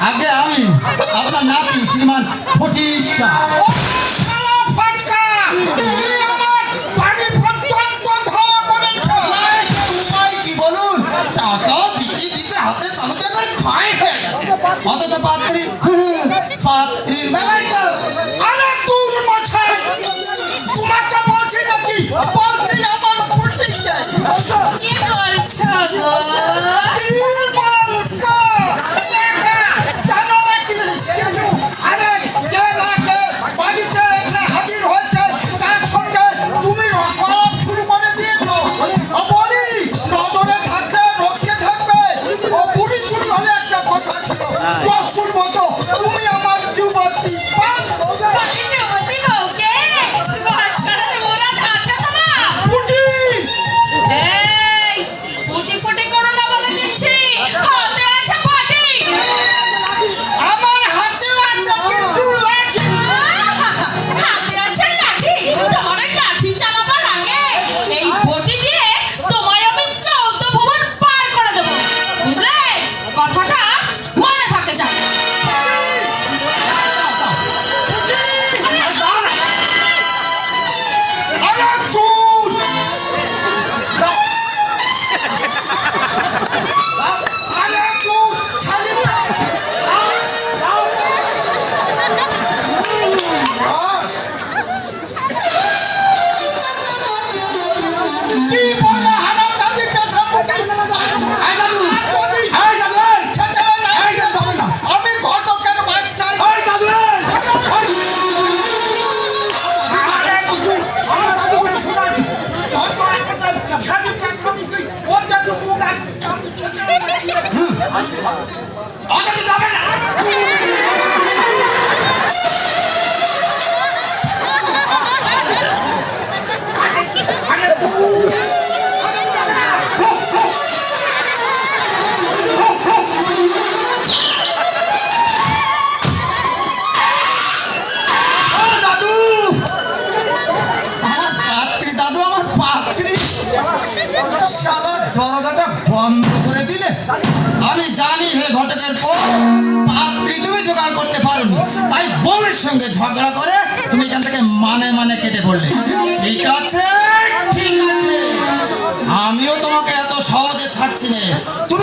আগে আমি আপনার নাতি শ্রীমান ফটিকচা। কি বলুন, টাকা দিতে দিতে হাতে তালুতে করে ক্ষয় হয়ে গেছে, অথচ পাত্রীর বেলায় তো আরে দূর মাথায় তোমাকে বলছি নাকি, বলছি আমার ফটিকচা। কি বলছো গো? কি বলছো? জানো নাকি কিছু? আরে কে না কে বাড়িতে এসে হাজির হয়েছে, তার সঙ্গে তুমি রসলাপ শুরু করে দিয়েছো। ও বলি, নজরে থাকবে, রক্ষে থাকবে। ও বুড়ি চুরি হলে একটা কথা ছিল, দস্তুর মতো তুমি আমার যুবতী। বাড়ি যুবতী বউকে বাস করার মুরাদ আছে তোমার? বুড়ি এই, ফুটি ফুটি করো না বলে দিচ্ছি, হাতে আছে ফাটি। আমার হাতে আছে কিন্তু লাঠি। হাতে আছে লাঠি, তোমার ওই লাঠি চালাবার আগে এই বটি দিয়ে তোমায় আমি 14 ভুবন পার করে দেবো, বুঝলে? কথাটা মনে থাকে যাবে। আরে তুই আরে তুই ছাড়ি না। কি বলে হারামজাদি পেছামুখী? এই দাদু, যদি এই দাদু, খেতে না এই দাদু যাবেন না। আমি ঘটকের বাচ্চা। এই দাদু, আরে তুই আমার মুখে শোনাচ্ছি, খালি পেছামুখী ও যদি মুখ আছে আমি ছেড়ে অতটা যাবেন না। ও দাদু, আমার পাত্রী দাদু, আমার পাত্রী। শালা দরজাটা বন্ধ করে দিলে। আমি জানি হে ঘটকের পর পাত্রী তুমি জোগাড় করতে পারোনি, তাই বউয়ের সঙ্গে ঝগড়া করে তুমি এখান থেকে মানে কেটে পড়লে। ঠিক আছে, ঠিক আছে, আমিও তোমাকে এত সহজে ছাড়ছি না। তুমি